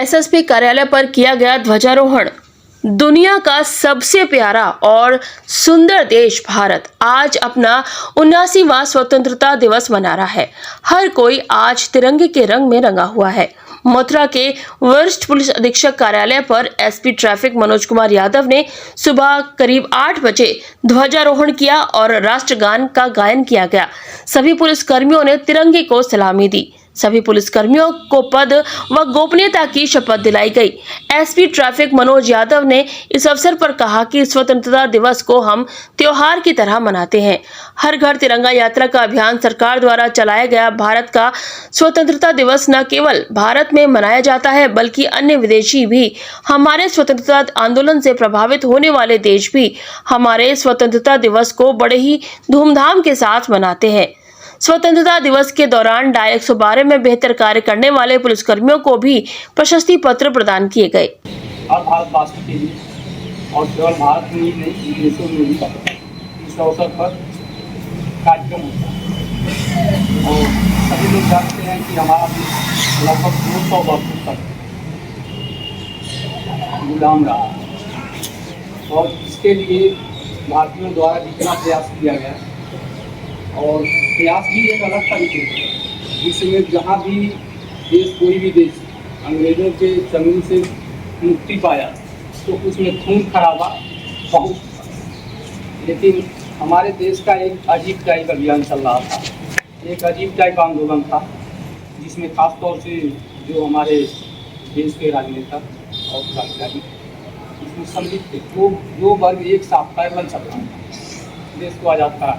SSP कार्यालय पर किया गया ध्वजारोहण। दुनिया का सबसे प्यारा और सुंदर देश भारत आज अपना 79वां स्वतंत्रता दिवस मना रहा है। हर कोई आज तिरंगे के रंग में रंगा हुआ है। मथुरा के वरिष्ठ पुलिस अधीक्षक कार्यालय पर एसपी ट्रैफिक मनोज कुमार यादव ने सुबह करीब 8 बजे ध्वजारोहण किया और राष्ट्रगान का गायन किया गया। सभी पुलिस कर्मियों ने तिरंगे को सलामी दी। सभी पुलिसकर्मियों को पद व गोपनीयता की शपथ दिलाई गई। एसपी ट्रैफिक मनोज यादव ने इस अवसर पर कहा कि स्वतंत्रता दिवस को हम त्योहार की तरह मनाते हैं। हर घर तिरंगा यात्रा का अभियान सरकार द्वारा चलाया गया। भारत का स्वतंत्रता दिवस न केवल भारत में मनाया जाता है बल्कि अन्य विदेशी भी हमारे स्वतंत्रता आंदोलन से प्रभावित होने वाले देश भी हमारे स्वतंत्रता दिवस को बड़े ही धूमधाम के साथ मनाते हैं। स्वतंत्रता दिवस के दौरान डायल 112 में बेहतर कार्य करने वाले पुलिसकर्मियों को भी प्रशस्ति पत्र प्रदान किए गए। और भारतवासियों के लिए और केवल भारत में ही नहीं विदेशों में भी इस अवसर पर कार्यक्रम होता है। और सभी लोग जानते हैं कि हमारा देश लगभग 200 वर्षों तक गुलाम रहा और इसके लिए भारतीयों द्वारा जितना प्रयास किया गया और प्रयास भी एक अलग तरीके से जिसमें जहाँ भी देश कोई भी देश अंग्रेज़ों के जमीन से मुक्ति पाया तो उसमें खून खराबा बहुत, लेकिन हमारे देश का एक अजीब टाइप अभियान चल रहा था, एक अजीब टाइप आंदोलन था जिसमें खास तौर से जो हमारे देश के राजनेता और क्रांतिकारी इसमें सम्मिलित थे। दो वर्ग एक साथ पैरेलल चल रहा था देश को आज़ाद करा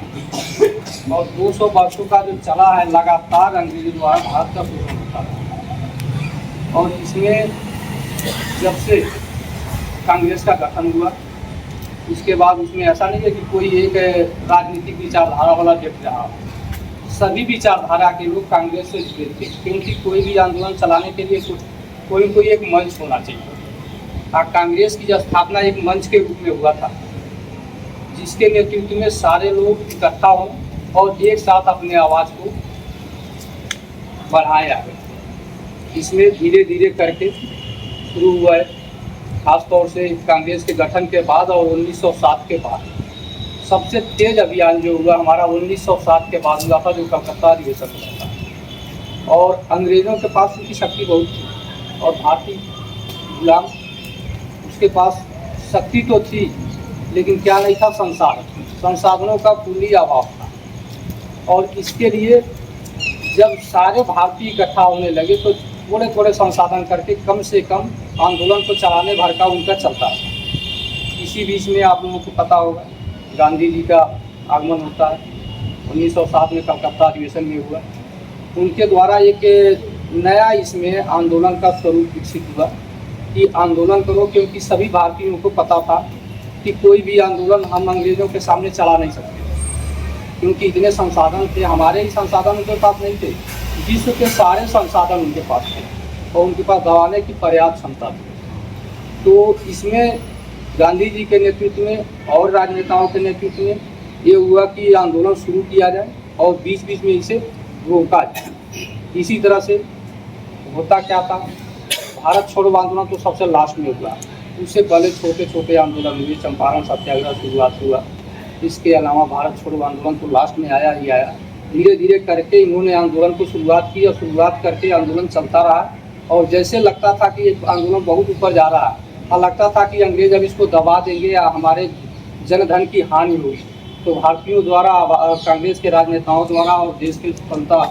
और 200 वर्षों का जो चला है लगातार अंग्रेजों द्वारा भारत का शोषण होता है। और इसमें जब से कांग्रेस का गठन हुआ उसके बाद उसमें ऐसा नहीं है कि कोई एक राजनीतिक विचारधारा वाला व्यक्ति रहा, सभी विचारधारा के लोग कांग्रेस से जुड़े थे, क्योंकि कोई भी आंदोलन चलाने के लिए कोई एक मंच होना चाहिए। कांग्रेस की स्थापना एक मंच के रूप में हुआ था जिसके नेतृत्व में सारे लोग इकट्ठा हों और एक साथ अपने आवाज़ को बढ़ाया। इसमें धीरे धीरे करके शुरू हुआ है, खासतौर से कांग्रेस के गठन के बाद और 1907 के बाद सबसे तेज अभियान जो हुआ हमारा 1907 के बाद हुआ था, जो कलकत्ता अधिवेशन हुआ था। और अंग्रेज़ों के पास उनकी शक्ति बहुत थी और भारतीय गुलाम उसके पास शक्ति तो थी लेकिन क्या नहीं था, संसाधनों का पूरी अभाव था। और इसके लिए जब सारे भारतीय इकट्ठा होने लगे तो थोड़े थोड़े संसाधन करके कम से कम आंदोलन को चलाने भर का उनका चलता है। इसी बीच में आप लोगों को पता होगा गांधी जी का आगमन होता है, 1907 में कलकत्ता अधिवेशन में हुआ। उनके द्वारा एक नया इसमें आंदोलन का स्वरूप विकसित हुआ कि आंदोलन करो, क्योंकि सभी भारतीयों को पता था कि कोई भी आंदोलन हम अंग्रेज़ों के सामने चला नहीं सकते, क्योंकि इतने संसाधन थे, हमारे ही संसाधन उनके पास नहीं थे, विश्व के सारे संसाधन उनके पास थे और उनके पास दबाने की पर्याप्त क्षमता थी। तो इसमें गांधी जी के नेतृत्व में और राजनेताओं के नेतृत्व में ये हुआ कि आंदोलन शुरू किया जाए और बीच बीच में इसे रोका जाए। इसी तरह से होता क्या था, भारत छोड़ो आंदोलन तो सबसे लास्ट में हुआ, उससे पहले छोटे छोटे आंदोलन हुए, चंपारण सत्याग्रह शुरुआत हुआ। इसके अलावा भारत छोड़ो आंदोलन तो लास्ट में आया ही आया। धीरे धीरे करके इन्होंने आंदोलन को शुरुआत की और शुरुआत करके आंदोलन चलता रहा और जैसे लगता था कि एक आंदोलन बहुत ऊपर जा रहा है और लगता था कि अंग्रेज अब इसको दबा देंगे या हमारे जनधन की हानि होगी, तो भारतीयों द्वारा कांग्रेस के राजनेताओं द्वारा और देश के स्वतंत्रता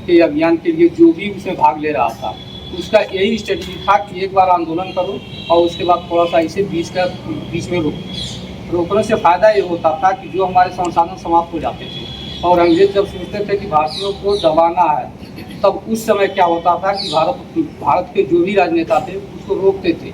के अभियान के लिए जो भी उसमें भाग ले रहा था उसका यही स्ट्रेटजी था कि एक बार आंदोलन करो और उसके बाद थोड़ा सा इसे बीच में रोकने से फ़ायदा ये होता था कि जो हमारे संसाधन समाप्त हो जाते थे और अंग्रेज जब सोचते थे कि भारतीयों को दबाना है तब उस समय क्या होता था कि भारत के जो भी राजनेता थे उसको रोकते थे